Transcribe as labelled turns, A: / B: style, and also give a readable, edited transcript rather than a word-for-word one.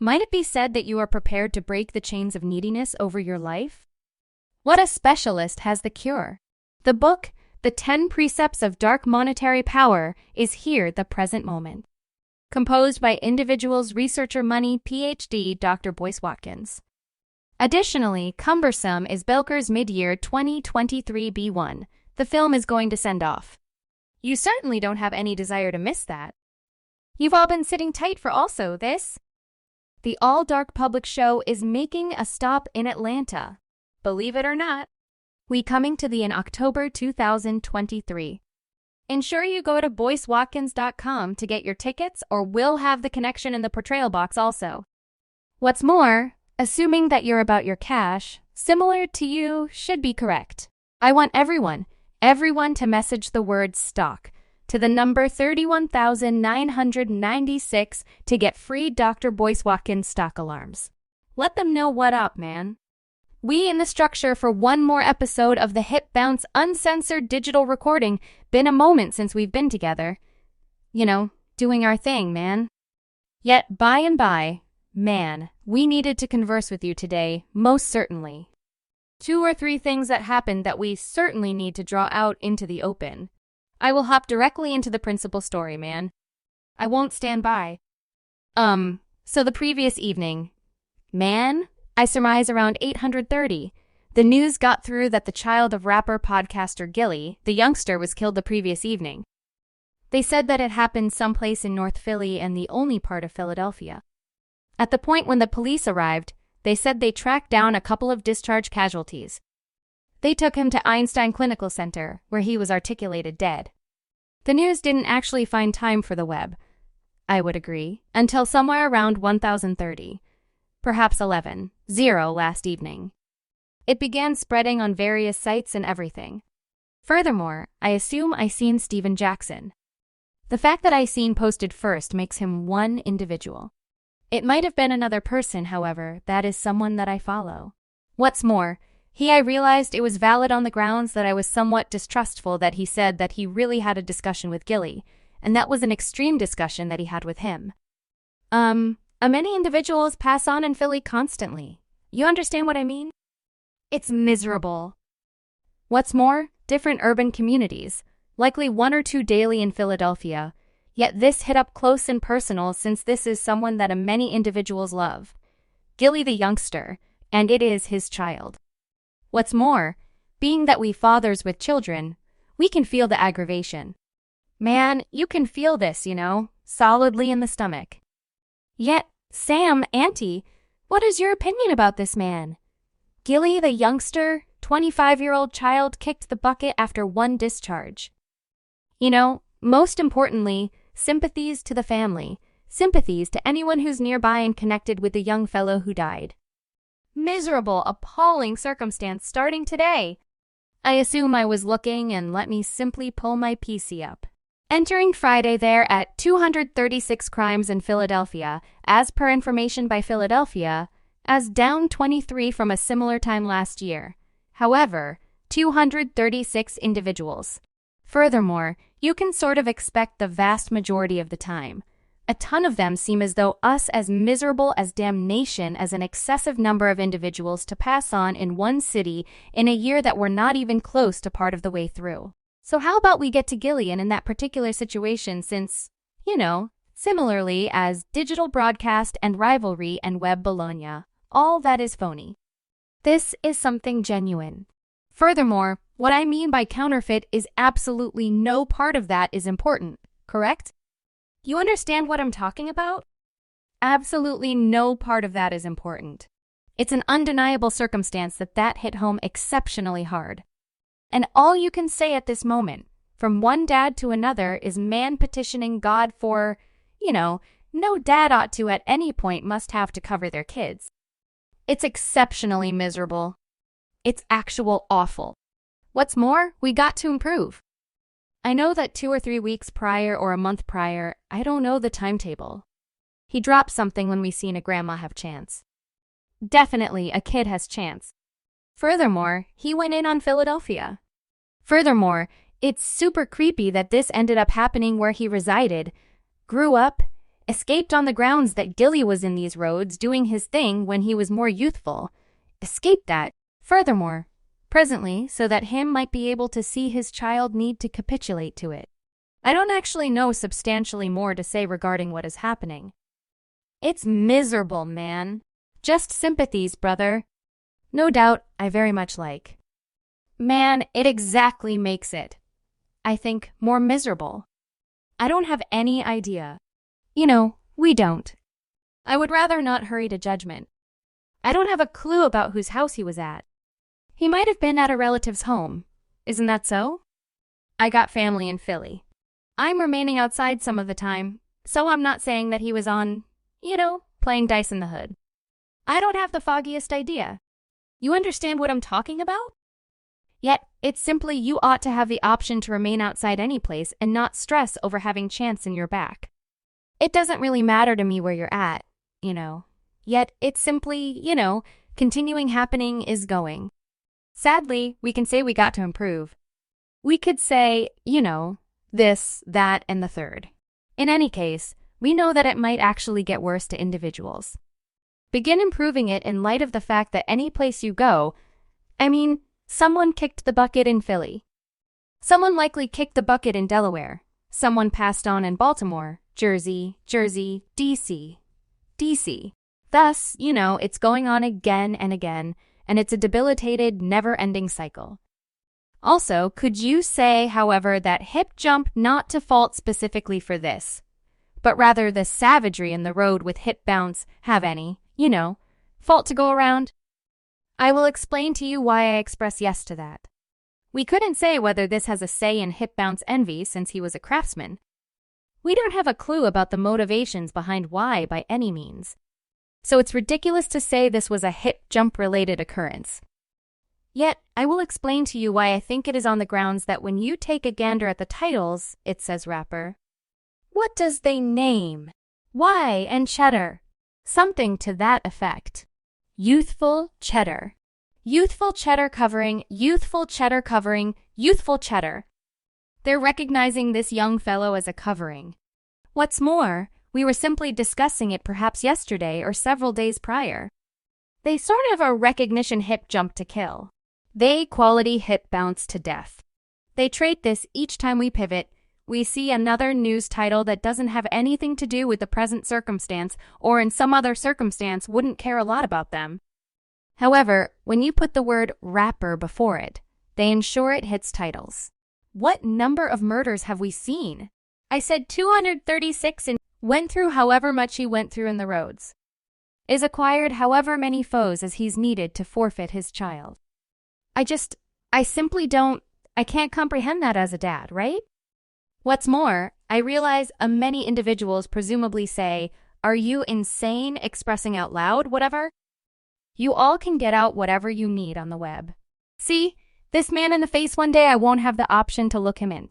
A: Might it be said that you are prepared to break the chains of neediness over your life? What a specialist has the cure. The book, The 10 Precepts of Dark Monetary Power, is here the present moment. Composed by individuals researcher money PhD Dr. Boyce Watkins. Additionally, Cumbersome is Belker's mid-year 2023 B1. The film is going to send off. You certainly don't have any desire to miss that. You've all been sitting tight for also this. The all-dark public show is making a stop in Atlanta. Believe it or not, we coming to thee in October 2023. Ensure you go to BoyceWatkins.com to get your tickets, or we'll have the connection in the portrayal box also. What's more, assuming that you're about your cash, similar to you should be correct. I want everyone to message the word stock to the number 31,996 to get free Dr. Boyce Watkins stock alarms. Let them know what up, man. We in the structure for one more episode of the Hip Bounce uncensored digital recording. Been a moment since we've been together. You know, doing our thing, man. Yet by and by, man, we needed to converse with you today, most certainly. 2 or 3 things that happened that we certainly need to draw out into the open. I will hop directly into the principal story, man. I won't stand by. So the previous evening, man, I surmise around 8:30, the news got through that the child of rapper podcaster Gillie Da Youngster was killed the previous evening. They said that it happened someplace in North Philly and the only part of Philadelphia. At the point when the police arrived, they said they tracked down a couple of discharge casualties. They took him to Einstein Clinical Center, where he was articulated dead. The news didn't actually find time for the web, I would agree, until somewhere around 1030. Perhaps 11:00 last evening. It began spreading on various sites and everything. Furthermore, I assume I seen Steven Jackson. The fact that I seen posted first makes him one individual. It might have been another person, however, that is someone that I follow. What's more, I realized it was valid on the grounds that I was somewhat distrustful that he said that he really had a discussion with Gillie, and that was an extreme discussion that he had with him. Many individuals pass on in Philly constantly. You understand what I mean? It's miserable. What's more, different urban communities, likely 1 or 2 daily in Philadelphia, yet this hit up close and personal since this is someone that many individuals love. Gillie Da Youngster, and it is his child. What's more, being that we fathers with children, we can feel the aggravation. Man, you can feel this, solidly in the stomach. Yet, Sam, Auntie, what is your opinion about this man? Gillie Da Youngster, 25-year-old child kicked the bucket after 1 discharge. Most importantly, sympathies to the family, sympathies to anyone who's nearby and connected with the young fellow who died. Miserable, appalling circumstance starting today. I assume I was looking, and let me simply pull my PC up. Entering Friday there at 236 crimes in Philadelphia, as per information by Philadelphia, as down 23 from a similar time last year. However, 236 individuals. Furthermore, you can sort of expect the vast majority of the time. A ton of them seem as though us as miserable as damnation as an excessive number of individuals to pass on in one city in a year that we're not even close to part of the way through. So how about we get to Gillie and in that particular situation since, similarly as digital broadcast and rivalry and web Bologna, all that is phony. This is something genuine. Furthermore, what I mean by counterfeit is absolutely no part of that is important, correct? You understand what I'm talking about? Absolutely no part of that is important. It's an undeniable circumstance that hit home exceptionally hard. And all you can say at this moment, from one dad to another, is man petitioning God for, no dad ought to at any point must have to cover their kids. It's exceptionally miserable. It's actual awful. What's more, we got to improve. I know that 2 or 3 weeks prior or a month prior, I don't know the timetable. He dropped something when we seen a grandma have chance. Definitely a kid has chance. Furthermore, he went in on Philadelphia. Furthermore, it's super creepy that this ended up happening where he resided, grew up, Escaped on the grounds that Gillie was in these roads doing his thing when he was more youthful. Escaped that, furthermore, presently, so that him might be able to see his child need to capitulate to it. I don't actually know substantially more to say regarding what is happening. It's miserable, man. Just sympathies, brother. No doubt, I very much like. Man, it exactly makes it, I think, more miserable. I don't have any idea. You know, we don't. I would rather not hurry to judgment. I don't have a clue about whose house he was at. He might have been at a relative's home. Isn't that so? I got family in Philly. I'm remaining outside some of the time, so I'm not saying that he was on, playing dice in the hood. I don't have the foggiest idea. You understand what I'm talking about? Yet, it's simply you ought to have the option to remain outside any place and not stress over having chance in your back. It doesn't really matter to me where you're at, Yet, it's simply, continuing happening is going. Sadly, we can say we got to improve. We could say, this, that, and the third. In any case, we know that it might actually get worse to individuals. Begin improving it in light of the fact that any place you go, someone kicked the bucket in Philly. Someone likely kicked the bucket in Delaware. Someone passed on in Baltimore, Jersey, D.C. Thus, it's going on again and again, and it's a debilitated, never-ending cycle. Also, could you say, however, that hip jump not to fault specifically for this, but rather the savagery in the road with hip bounce have any, fault to go around? I will explain to you why I express yes to that. We couldn't say whether this has a say in hip bounce envy since he was a craftsman. We don't have a clue about the motivations behind why by any means. So it's ridiculous to say this was a hip jump-related occurrence. Yet, I will explain to you why I think it is on the grounds that when you take a gander at the titles, it says rapper. What does they name? Why and cheddar? Something to that effect. Youthful cheddar. Youthful cheddar covering, youthful cheddar covering, youthful cheddar. They're recognizing this young fellow as a covering. What's more, we were simply discussing it perhaps yesterday or several days prior. They sort of a recognition hip jump to kill. They quality hip bounce to death. They trait this each time we pivot. We see another news title that doesn't have anything to do with the present circumstance or in some other circumstance wouldn't care a lot about them. However, when you put the word rapper before it, they ensure it hits titles. What number of murders have we seen? I said 236 and went through however much he went through in the roads. Is acquired however many foes as he's needed to forfeit his child. I simply I can't comprehend that as a dad, right? What's more, I realize many individuals presumably say, "Are you insane?" expressing out loud, whatever. You all can get out whatever you need on the web. See, this man in the face one day I won't have the option to look him in.